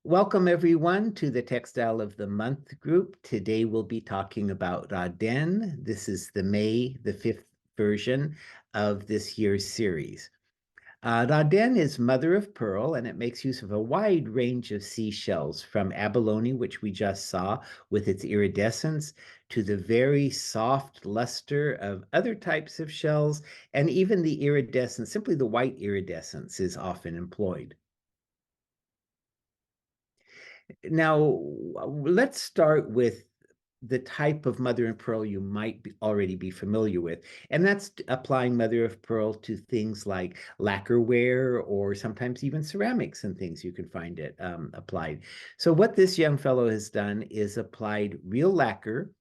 Welcome everyone to the Textile of the Month group. Today we'll be talking about Raden. This is the May the 5th version of this year's series. Raden is mother of pearl, and it makes use of a wide range of seashells, from abalone, which we just saw with its iridescence, to the very soft luster of other types of shells, and even the iridescence, simply the white iridescence, is often employed. Now, let's start with the type of mother of pearl you might already be familiar with, and that's applying mother of pearl to things like lacquerware or sometimes even ceramics and things you can find it applied. So what this young fellow has done is applied real lacquer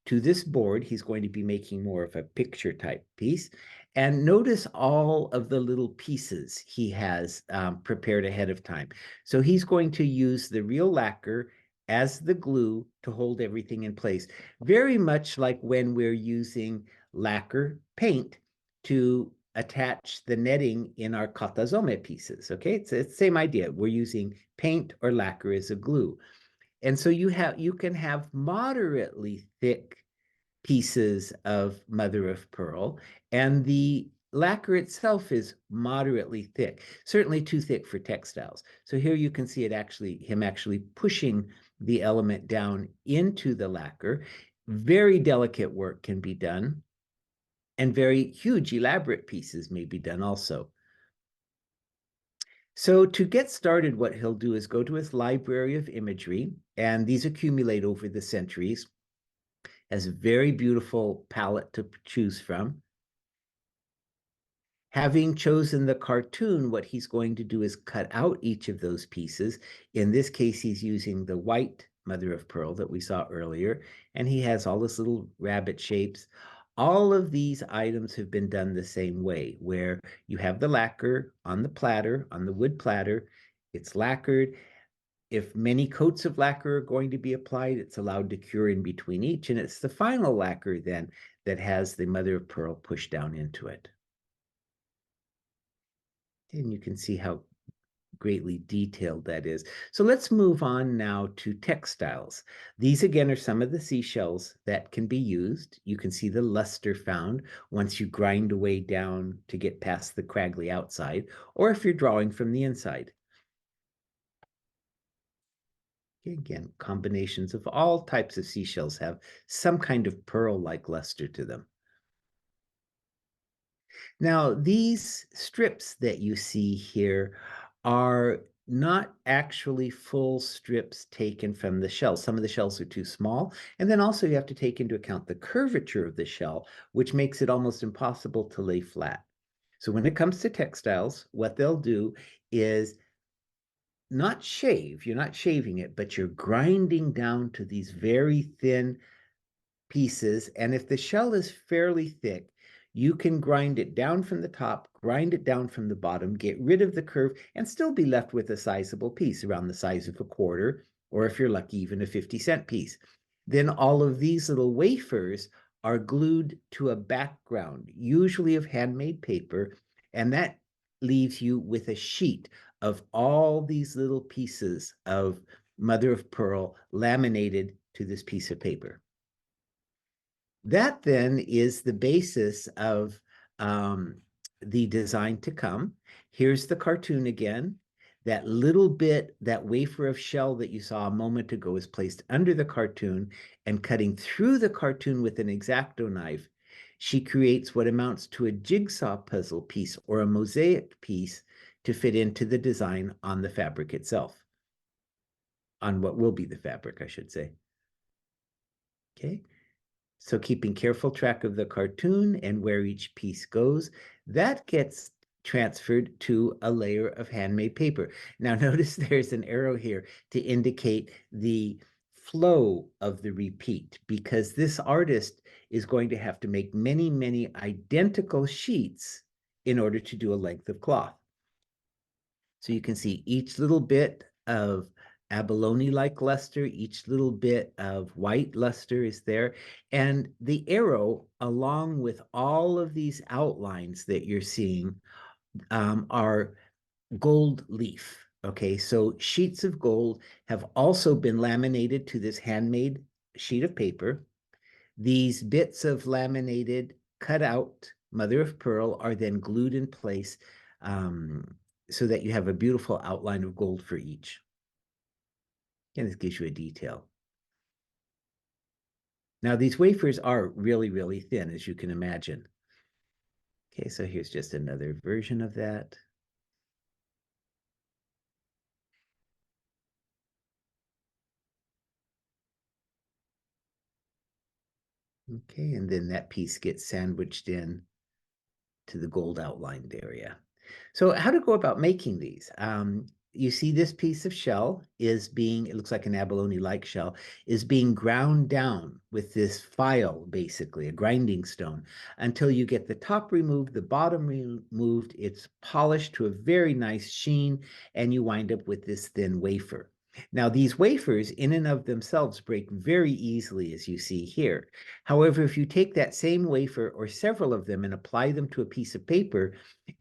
to this board. He's going to be making more of a picture type piece. And notice all of the little pieces he has prepared ahead of time. So he's going to use the real lacquer as the glue to hold everything in place. Very much like when we're using lacquer paint to attach the netting in our katazome pieces, okay? It's the same idea. We're using paint or lacquer as a glue. And so you can have moderately thick pieces of mother of pearl, and the lacquer itself is moderately thick, certainly too thick for textiles. So here you can see him actually pushing the element down into the lacquer. Very delicate work can be done, and very huge, elaborate pieces may be done also. So to get started, what he'll do is go to his library of imagery, and these accumulate over the centuries. Has a very beautiful palette to choose from. Having chosen the cartoon, what he's going to do is cut out each of those pieces. In this case, he's using the white mother of pearl that we saw earlier, and he has all this little rabbit shapes. All of these items have been done the same way, where you have the lacquer on the platter, on the wood platter. It's lacquered. If many coats of lacquer are going to be applied, it's allowed to cure in between each, and it's the final lacquer then that has the mother of pearl pushed down into it. And you can see how greatly detailed that is. So let's move on now to textiles. These again are some of the seashells that can be used. You can see the luster found once you grind away down to get past the craggly outside, or if you're drawing from the inside. Again, combinations of all types of seashells have some kind of pearl-like luster to them. Now, these strips that you see here are not actually full strips taken from the shell. Some of the shells are too small. And then also you have to take into account the curvature of the shell, which makes it almost impossible to lay flat. So when it comes to textiles, what they'll do is not shave, you're not shaving it, but you're grinding down to these very thin pieces. And if the shell is fairly thick, you can grind it down from the top, grind it down from the bottom, get rid of the curve, and still be left with a sizable piece around the size of a quarter, or if you're lucky, even a 50-cent piece. Then all of these little wafers are glued to a background, usually of handmade paper, and that leaves you with a sheet of all these little pieces of mother of pearl laminated to this piece of paper. That then is the basis of the design to come. Here's the cartoon again. That little bit, that wafer of shell that you saw a moment ago is placed under the cartoon, and cutting through the cartoon with an X-Acto knife, she creates what amounts to a jigsaw puzzle piece or a mosaic piece to fit into the design on the fabric itself. On what will be the fabric, I should say. Okay. So keeping careful track of the cartoon and where each piece goes, that gets transferred to a layer of handmade paper. Now notice there's an arrow here to indicate the flow of the repeat, because this artist is going to have to make many, many identical sheets in order to do a length of cloth. So you can see each little bit of abalone-like luster, each little bit of white luster is there. And the arrow, along with all of these outlines that you're seeing, are gold leaf. Okay, so sheets of gold have also been laminated to this handmade sheet of paper. These bits of laminated, cut out mother of pearl are then glued in place so that you have a beautiful outline of gold for each. And this gives you a detail. Now, these wafers are really, really thin, as you can imagine. Okay, so here's just another version of that. Okay, and then that piece gets sandwiched in to the gold outlined area. So how to go about making these? You see this piece of shell is being, it looks like an abalone-like shell, is being ground down with this file, basically, a grinding stone, until you get the top removed, the bottom removed, it's polished to a very nice sheen, and you wind up with this thin wafer. Now, these wafers in and of themselves break very easily, as you see here. However, if you take that same wafer or several of them and apply them to a piece of paper,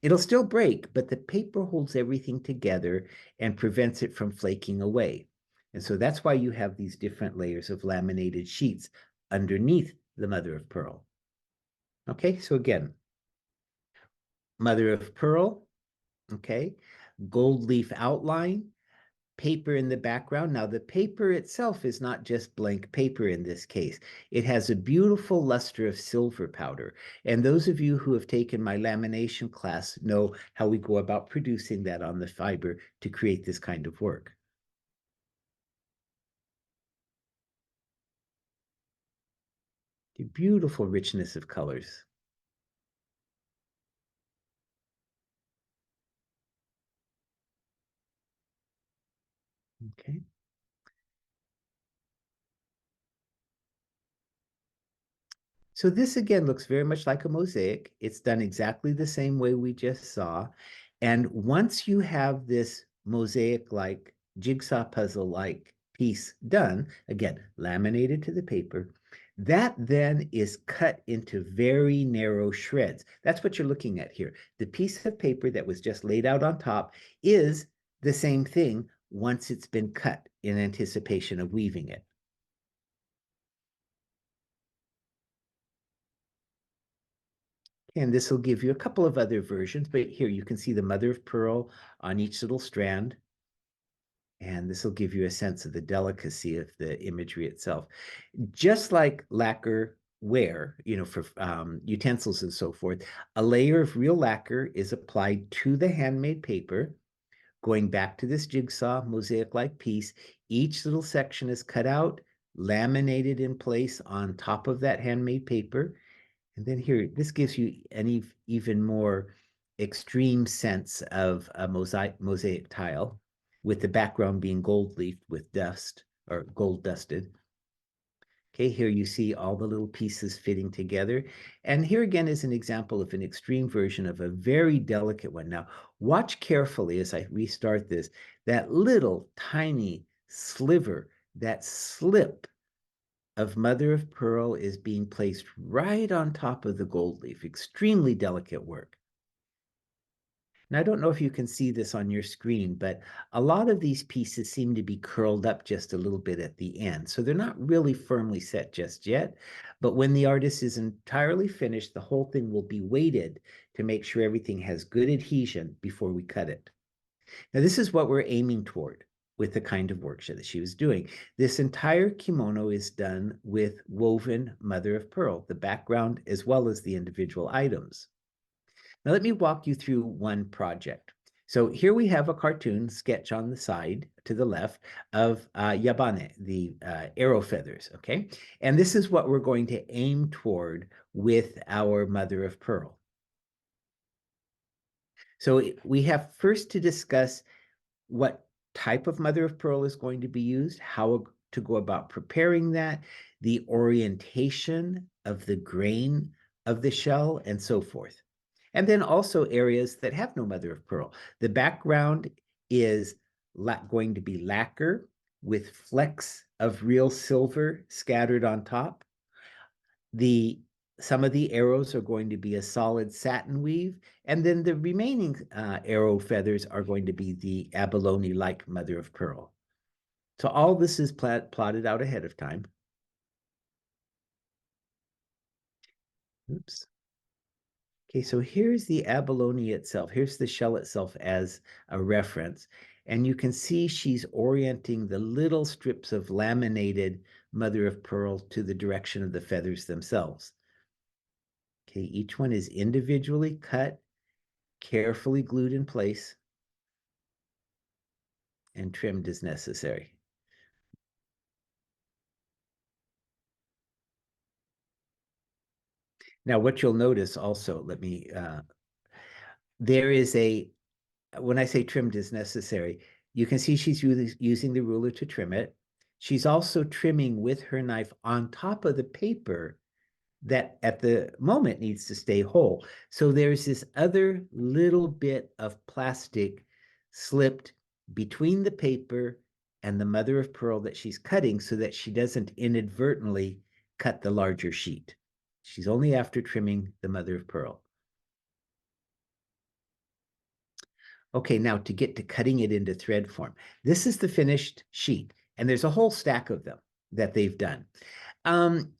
it'll still break, but the paper holds everything together and prevents it from flaking away. And so that's why you have these different layers of laminated sheets underneath the mother of pearl. Okay, so again, mother of pearl, okay, gold leaf outline, paper in the background. Now, the paper itself is not just blank paper in this case. It has a beautiful luster of silver powder. And those of you who have taken my lamination class know how we go about producing that on the fiber to create this kind of work. The beautiful richness of colors. Okay. So this again looks very much like a mosaic. It's done exactly the same way we just saw. And once you have this mosaic-like, jigsaw puzzle-like piece done, again, laminated to the paper, that then is cut into very narrow shreds. That's what you're looking at here. The piece of paper that was just laid out on top is the same thing once it's been cut in anticipation of weaving it. And this will give you a couple of other versions, but here you can see the mother of pearl on each little strand. And this will give you a sense of the delicacy of the imagery itself. Just like lacquer ware, for utensils and so forth, a layer of real lacquer is applied to the handmade paper, going back to this jigsaw mosaic-like piece. Each little section is cut out, laminated in place on top of that handmade paper. And then here, this gives you an even more extreme sense of a mosaic tile, with the background being gold leaf with dust or gold dusted. Okay, here you see all the little pieces fitting together. And here again is an example of an extreme version of a very delicate one. Now, watch carefully as I restart this, that little tiny sliver, that slip of mother of pearl is being placed right on top of the gold leaf. Extremely delicate work. Now, I don't know if you can see this on your screen, but a lot of these pieces seem to be curled up just a little bit at the end. So they're not really firmly set just yet. But when the artist is entirely finished, the whole thing will be weighted to make sure everything has good adhesion before we cut it. Now, this is what we're aiming toward with the kind of work that she was doing. This entire kimono is done with woven mother of pearl, the background as well as the individual items. Now, let me walk you through one project. So here we have a cartoon sketch on the side to the left of yabane, the arrow feathers, okay? And this is what we're going to aim toward with our mother of pearl. So we have first to discuss what type of mother of pearl is going to be used, how to go about preparing that, the orientation of the grain of the shell, and so forth. And then also areas that have no mother of pearl. The background is going to be lacquer with flecks of real silver scattered on top. The Some of the arrows are going to be a solid satin weave, and then the remaining arrow feathers are going to be the abalone-like mother of pearl. So all this is plotted out ahead of time. Oops. Okay, so here's the abalone itself. Here's the shell itself as a reference. And you can see she's orienting the little strips of laminated mother of pearl to the direction of the feathers themselves. Okay, each one is individually cut, carefully glued in place, and trimmed as necessary. Now, what you'll notice also, there is when I say trimmed as necessary, you can see she's using the ruler to trim it. She's also trimming with her knife on top of the paper that at the moment needs to stay whole. So there's this other little bit of plastic slipped between the paper and the mother of pearl that she's cutting so that she doesn't inadvertently cut the larger sheet. She's only after trimming the mother of pearl. Okay, now to get to cutting it into thread form. This is the finished sheet, and there's a whole stack of them that they've done.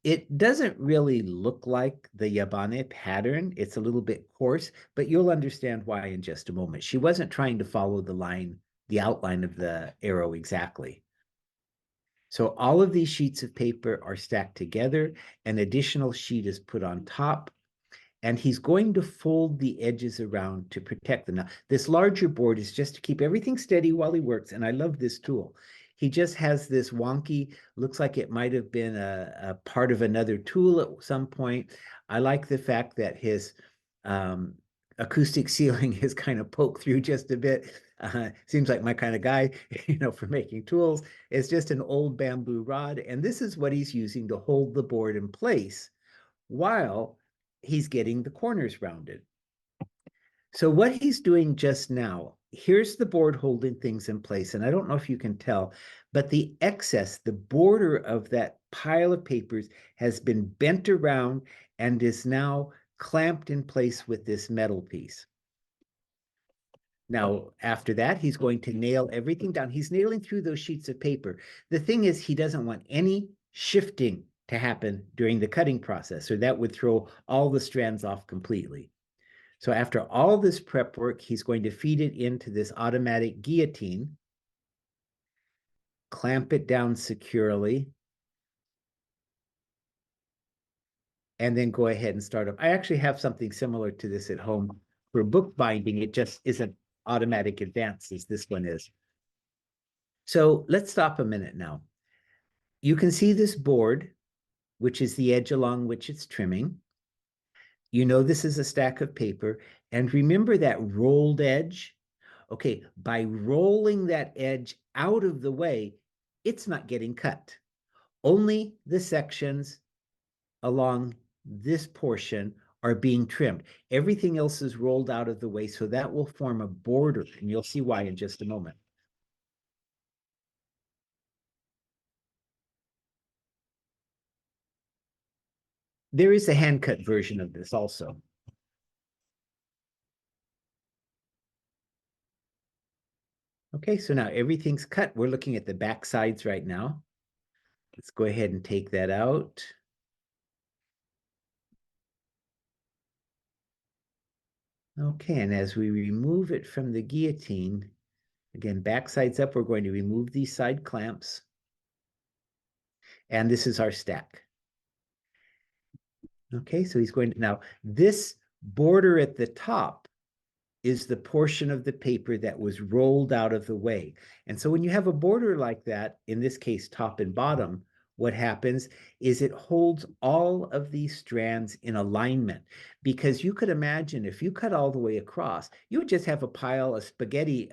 It doesn't really look like the Yabane pattern. It's a little bit coarse, but you'll understand why in just a moment. She wasn't trying to follow the outline of the arrow exactly. So all of these sheets of paper are stacked together. An additional sheet is put on top, and he's going to fold the edges around to protect them. Now, this larger board is just to keep everything steady while he works, and I love this tool. He just has this wonky, looks like it might have been a part of another tool at some point. I like the fact that his acoustic ceiling is kind of poked through just a bit. Seems like my kind of guy, for making tools. It's just an old bamboo rod, and this is what he's using to hold the board in place while he's getting the corners rounded. So what he's doing just now, here's the board holding things in place. And I don't know if you can tell, but the excess, the border of that pile of papers has been bent around and is now clamped in place with this metal piece. Now, after that, he's going to nail everything down. He's nailing through those sheets of paper. The thing is, he doesn't want any shifting to happen during the cutting process, or that would throw all the strands off completely. So after all this prep work, he's going to feed it into this automatic guillotine, clamp it down securely, and then go ahead and start up. I actually have something similar to this at home for bookbinding. It just isn't automatic advance as this one is. So let's stop a minute now. You can see this board, which is the edge along which it's trimming. You know this is a stack of paper. And remember that rolled edge? Okay, by rolling that edge out of the way, it's not getting cut. Only the sections along this portion are being trimmed. Everything else is rolled out of the way, so that will form a border, and you'll see why in just a moment. There is a hand-cut version of this also. Okay, so now everything's cut. We're looking at the back sides right now. Let's go ahead and take that out. Okay, and as we remove it from the guillotine, again, back sides up, we're going to remove these side clamps. And this is our stack. Okay, so he's going to, now this border at the top is the portion of the paper that was rolled out of the way. And so when you have a border like that, in this case, top and bottom, what happens is it holds all of these strands in alignment. Because you could imagine if you cut all the way across, you would just have a pile of spaghetti,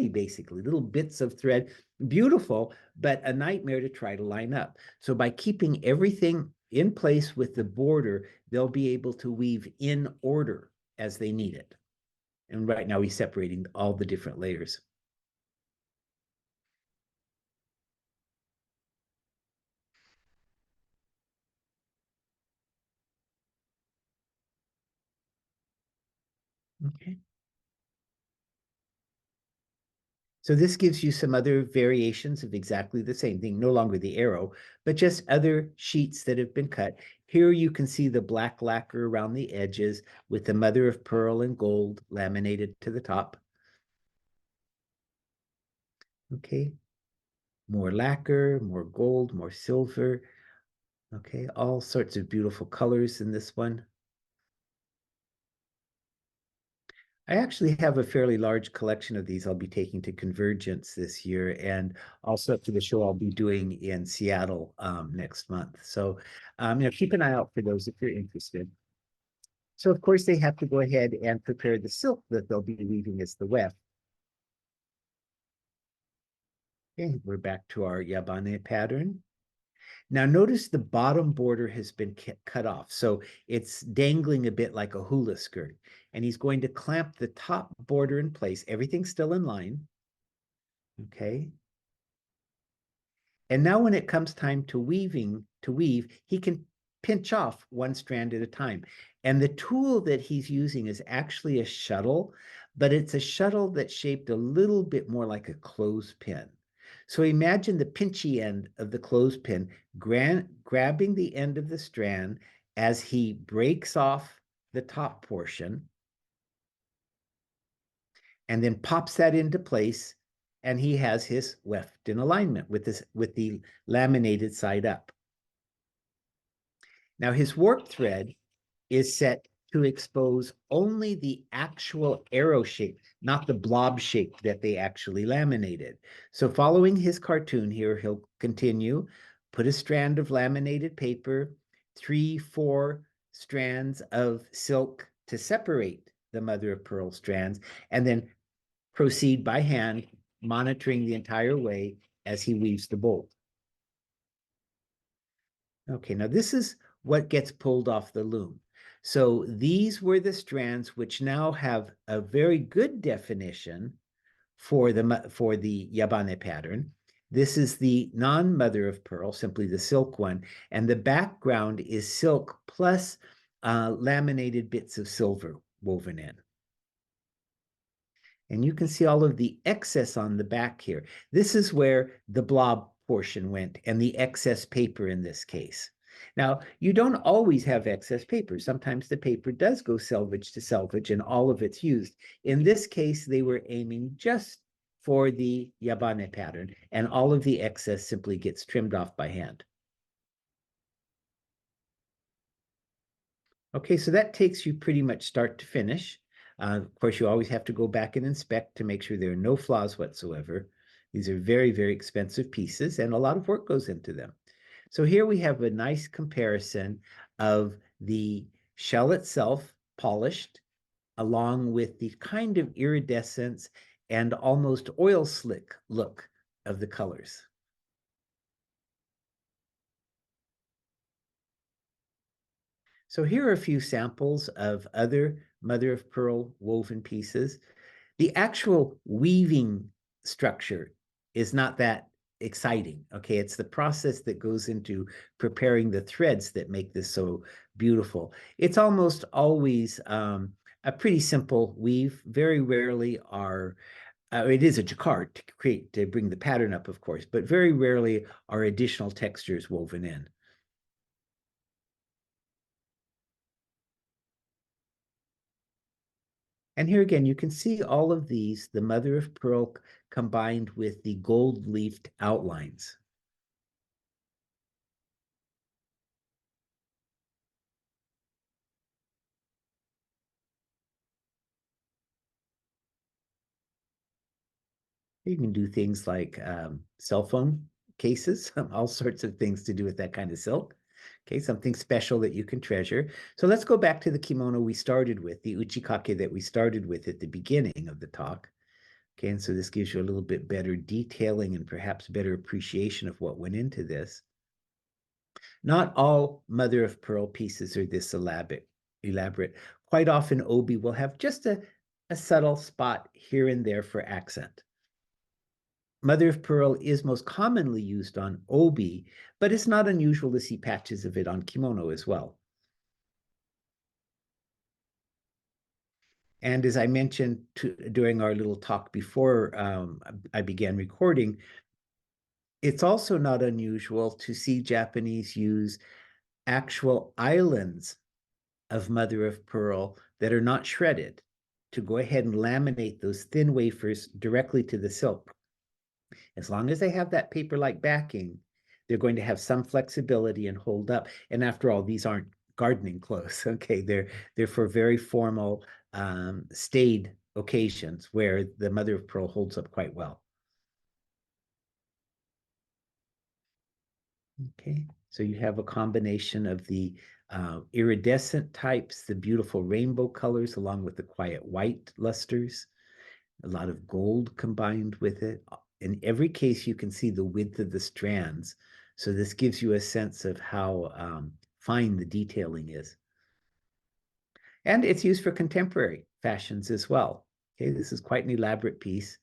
basically, little bits of thread, beautiful, but a nightmare to try to line up. So by keeping everything in place with the border, they'll be able to weave in order as they need it. And right now he's separating all the different layers. Okay. So this gives you some other variations of exactly the same thing, no longer the arrow, but just other sheets that have been cut. Here you can see the black lacquer around the edges with the mother of pearl and gold laminated to the top. Okay, more lacquer, more gold, more silver. Okay, all sorts of beautiful colors in this one. I actually have a fairly large collection of these I'll be taking to Convergence this year, and also to the show I'll be doing in Seattle next month. So, keep an eye out for those if you're interested. So, of course, they have to go ahead and prepare the silk that they'll be weaving as the weft. Okay, we're back to our yabane pattern. Now notice the bottom border has been cut off. So it's dangling a bit like a hula skirt. And he's going to clamp the top border in place. Everything's still in line. Okay. And now when it comes time to weave, he can pinch off one strand at a time. And the tool that he's using is actually a shuttle, but it's a shuttle that's shaped a little bit more like a clothespin. So imagine the pinchy end of the clothespin grabbing the end of the strand as he breaks off the top portion and then pops that into place, and he has his weft in alignment with the laminated side up. Now his warp thread is set to expose only the actual arrow shape, not the blob shape that they actually laminated. So following his cartoon here, he'll continue, put a strand of laminated paper, 3, 4 strands of silk to separate the mother of pearl strands, and then proceed by hand, monitoring the entire way as he weaves the bolt. Okay, now this is what gets pulled off the loom. So these were the strands which now have a very good definition for the yabane pattern. This is the non-mother of pearl, simply the silk one, and the background is silk plus laminated bits of silver woven in. And you can see all of the excess on the back here. This is where the blob portion went and the excess paper in this case. Now, you don't always have excess paper. Sometimes the paper does go selvage to selvage and all of it's used. In this case, they were aiming just for the yabane pattern, and all of the excess simply gets trimmed off by hand. Okay, so that takes you pretty much start to finish. Of course, you always have to go back and inspect to make sure there are no flaws whatsoever. These are very, very expensive pieces, and a lot of work goes into them. So here we have a nice comparison of the shell itself, polished, along with the kind of iridescence and almost oil slick look of the colors. So here are a few samples of other mother of pearl woven pieces. The actual weaving structure is not that exciting. Okay, it's the process that goes into preparing the threads that make this so beautiful. It's almost always a pretty simple weave. Very rarely are it is a jacquard to bring the pattern up, of course, but very rarely are additional textures woven in. And here again, you can see all of these, the mother of pearl combined with the gold leafed outlines. You can do things like cell phone cases, all sorts of things to do with that kind of silk. Okay, something special that you can treasure. So let's go back to the kimono we started with, the uchikake that we started with at the beginning of the talk. Okay, and so this gives you a little bit better detailing and perhaps better appreciation of what went into this. Not all mother of pearl pieces are this elaborate. Quite often, obi will have just a subtle spot here and there for accent. Mother of pearl is most commonly used on obi, but it's not unusual to see patches of it on kimono as well. And as I mentioned during our little talk before I began recording, it's also not unusual to see Japanese use actual islands of mother of pearl that are not shredded to go ahead and laminate those thin wafers directly to the silk. As long as they have that paper-like backing, they're going to have some flexibility and hold up. And after all, these aren't gardening clothes. Okay, they're for very formal staid occasions where the mother of pearl holds up quite well. Okay, so you have a combination of the iridescent types, the beautiful rainbow colors, along with the quiet white lusters, a lot of gold combined with it. In every case, you can see the width of the strands. So this gives you a sense of how fine the detailing is. And it's used for contemporary fashions as well. Okay, this is quite an elaborate piece.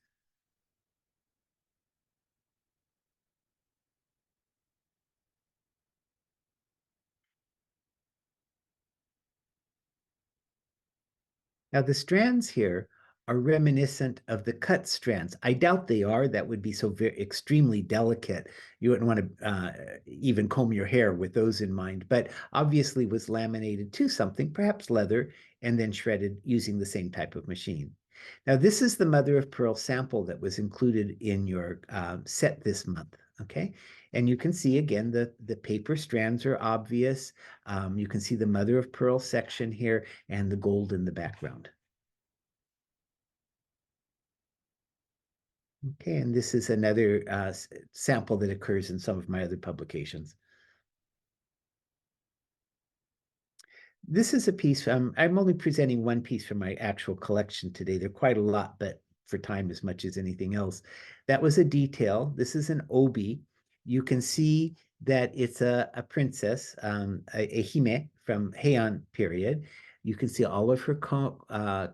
Now, the strands here are reminiscent of the cut strands. I doubt they are. That would be so very extremely delicate. You wouldn't want to even comb your hair with those in mind, but obviously was laminated to something, perhaps leather, and then shredded using the same type of machine. Now, this is the mother of pearl sample that was included in your set this month, okay? And you can see again, the paper strands are obvious. You can see the mother of pearl section here and the gold in the background. Okay, and this is another sample that occurs in some of my other publications. This is a piece, I'm only presenting one piece from my actual collection today. They're quite a lot, but for time as much as anything else. That was a detail. This is an obi. You can see that it's a princess, a hime from Heian period. You can see all of her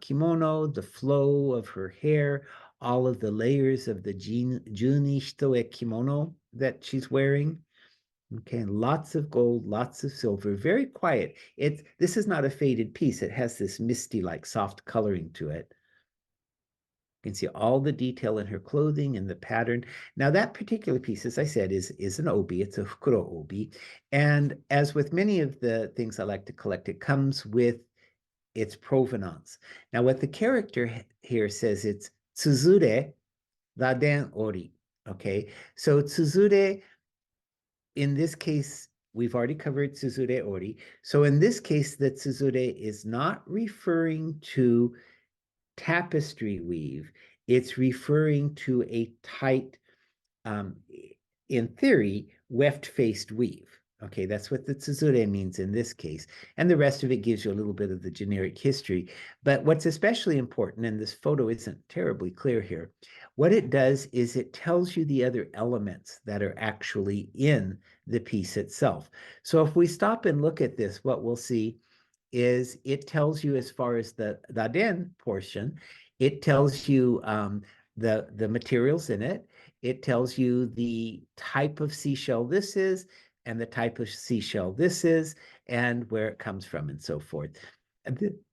kimono, the flow of her hair, all of the layers of the juni shitoe kimono that she's wearing. Okay, lots of gold, lots of silver, very quiet. This is not a faded piece. It has this misty, like soft coloring to it. You can see all the detail in her clothing and the pattern. Now, that particular piece, as I said, is an obi. It's a fukuro obi. And as with many of the things I like to collect, it comes with its provenance. Now, what the character here says, it's tsuzure Raden ori. Okay, so tsuzure in this case, we've already covered Tsuzure Ori. So in this case, the Tsuzure is not referring to tapestry weave. It's referring to a tight, um, in theory, weft-faced weave. Okay, that's what the tsuzure means in this case. And the rest of it gives you a little bit of the generic history. But what's especially important, and this photo isn't terribly clear here, what it does is it tells you the other elements that are actually in the piece itself. So if we stop and look at this, what we'll see is it tells you, as far as the Raden portion, it tells you the materials in it. It tells you the type of seashell this is, and the type of seashell this is, and where it comes from, and so forth.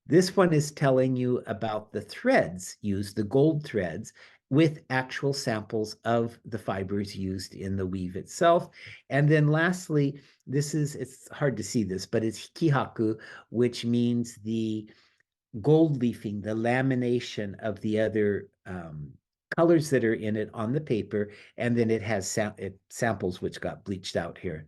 This one is telling you about the threads used, the gold threads, with actual samples of the fibers used in the weave itself. And then lastly, it's hard to see this, but it's hikihaku, which means the gold leafing, the lamination of the other colors that are in it on the paper, and then it has samples which got bleached out here.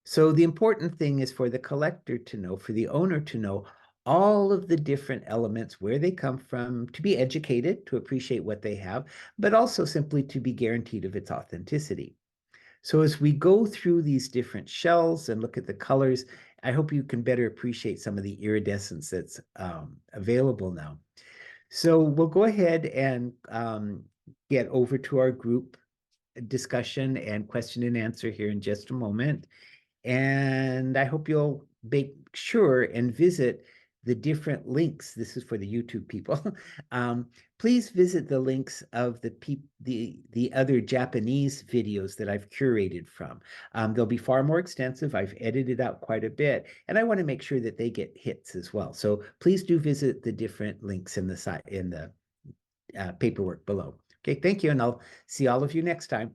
So the important thing is for the collector to know, for the owner to know all of the different elements, where they come from, to be educated, to appreciate what they have, but also simply to be guaranteed of its authenticity. So as we go through these different shells and look at the colors, I hope you can better appreciate some of the iridescence that's available now. So we'll go ahead and get over to our group discussion and question and answer here in just a moment. And I hope you'll make sure and visit the different links. This is for the YouTube people. Please visit the links of the other Japanese videos that I've curated from. They'll be far more extensive. I've edited out quite a bit, and I want to make sure that they get hits as well. So please do visit the different links in the paperwork below. Okay, thank you, and I'll see all of you next time.